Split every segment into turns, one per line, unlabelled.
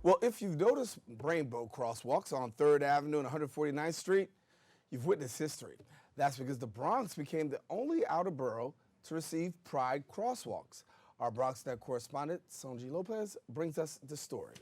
Well, if you've noticed rainbow crosswalks on 3rd Avenue and 149th Street, you've witnessed history. That's because the Bronx became the only outer borough to receive Pride crosswalks. Our BronxNet correspondent, Sonji Lopez, brings us the story.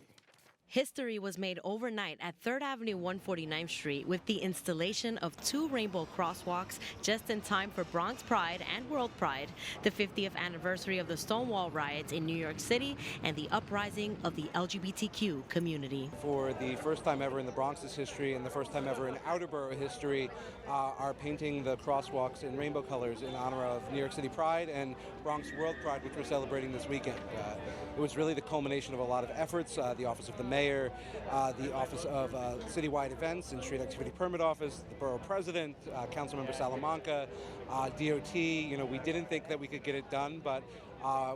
History was made overnight at 3rd Avenue 149th Street with the installation of 2 rainbow crosswalks just in time for Bronx Pride and World Pride, the 50th anniversary of the Stonewall riots in New York City, and the uprising of the LGBTQ community.
For the first time ever in the Bronx's history and the first time ever in outer borough history, are painting the crosswalks in rainbow colors in honor of New York City Pride and Bronx World Pride, which we're celebrating this weekend. It was really the culmination of a lot of efforts. The Office of the Mayor, the Office of Citywide Events and Street Activity Permit Office, the Borough President, Councilmember Salamanca, DOT. You know, we didn't think that we could get it done, but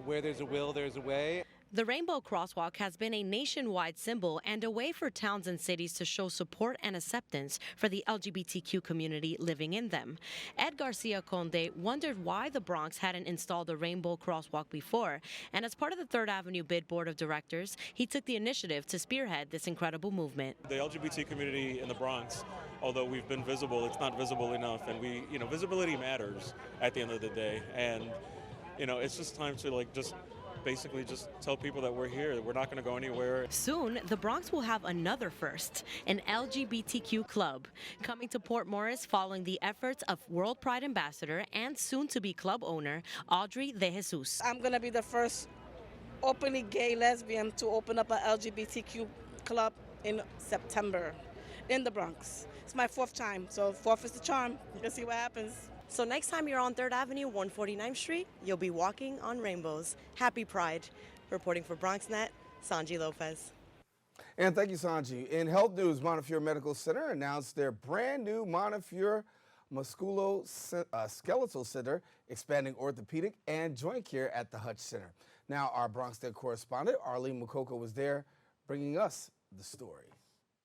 where there's a will, there's a way.
The rainbow crosswalk has been a nationwide symbol and a way for towns and cities to show support and acceptance for the LGBTQ community living in them. Ed Garcia Conde wondered why the Bronx hadn't installed a rainbow crosswalk before, and as part of the 3rd Avenue Bid Board of Directors, he took the initiative to spearhead this incredible movement.
The LGBT community in the Bronx, although we've been visible, it's not visible enough, and visibility matters at the end of the day, and it's just time to basically just tell people that we're here, that we're not going to go anywhere.
Soon, the Bronx will have another first, an LGBTQ club, coming to Port Morris following the efforts of World Pride Ambassador and soon-to-be club owner, Audrey De Jesus.
I'm going to be the first openly gay lesbian to open up an LGBTQ club in September in the Bronx. It's my 4th time, so 4th is the charm. Let's see what happens.
So next time you're on 3rd Avenue, 149th Street, you'll be walking on rainbows. Happy Pride. Reporting for BronxNet, Sonji Lopez.
And thank you, Sonji. In health news, Montefiore Medical Center announced their brand new Montefiore musculoskeletal center, expanding orthopedic and joint care at the Hutch Center. Now, our BronxNet correspondent, Arlene Makoko, was there bringing us the story.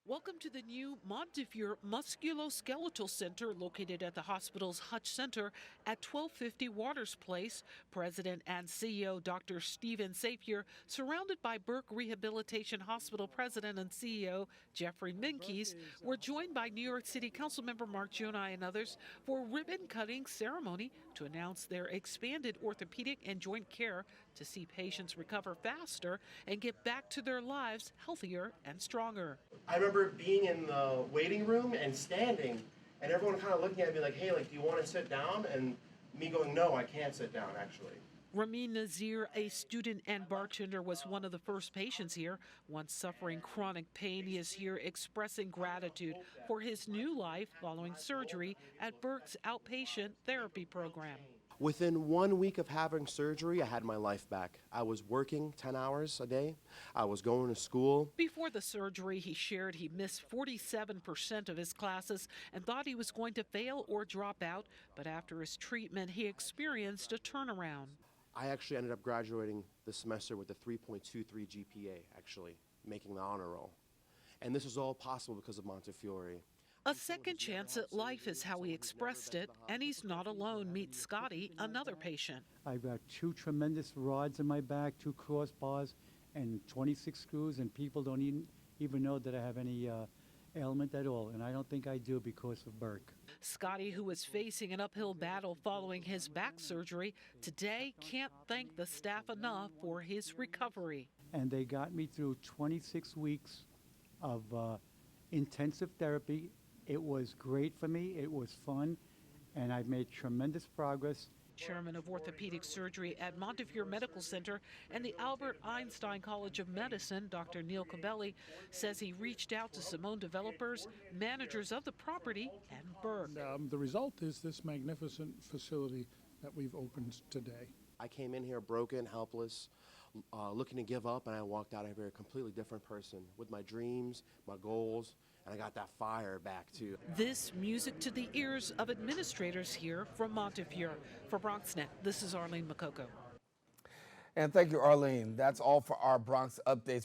Welcome to the new Montefiore Musculoskeletal Center located at the hospital's Hutch Center at 1250 Waters Place. President and CEO Dr. Stephen Safier, surrounded by Burke Rehabilitation Hospital President and CEO Jeffrey Minkies, were joined by New York City Councilmember Mark Gionai and others for a ribbon-cutting ceremony to announce their expanded orthopedic and joint care to see patients recover faster and get back to their lives healthier and stronger.
I remember being in the waiting room and standing, and everyone kind of looking at me like, hey, do you want to sit down? And me going, no, I can't sit down, actually.
Ramin Nazir, a student and bartender, was one of the first patients here. Once suffering chronic pain, he is here expressing gratitude for his new life following surgery at Burke's outpatient therapy program.
Within 1 week of having surgery, I had my life back. I was working 10 hours a day. I was going to school.
Before the surgery, he shared he missed 47% of his classes and thought he was going to fail or drop out. But after his treatment, he experienced a turnaround.
I actually ended up graduating this semester with a 3.23 GPA, actually, making the honor roll. And this was all possible because of Montefiore.
A second chance at life is how he expressed it, and he's not alone. Meet Scotty, another patient.
I've got 2 tremendous rods in my back, 2 crossbars, and 26 screws, and people don't even know that I have any ailment at all, and I don't think I do because of Burke.
Scotty, who is facing an uphill battle following his back surgery, today can't thank the staff enough for his recovery.
And they got me through 26 weeks of intensive therapy. It was great for me, it was fun, and I've made tremendous progress.
Chairman of Orthopedic Surgery at Montefiore Medical Center and the Albert Einstein College of Medicine, Dr. Neil Cabelli, says he reached out to Simone developers, managers of the property, and Burke.
The result is this magnificent facility that we've opened today.
I came in here broken, helpless, looking to give up, and I walked out of here a completely different person with my dreams, my goals, and I got that fire back too.
This music to the ears of administrators here from Montefiore. For BronxNet, this is Arlene Makoko.
And thank you, Arlene. That's all for our Bronx updates.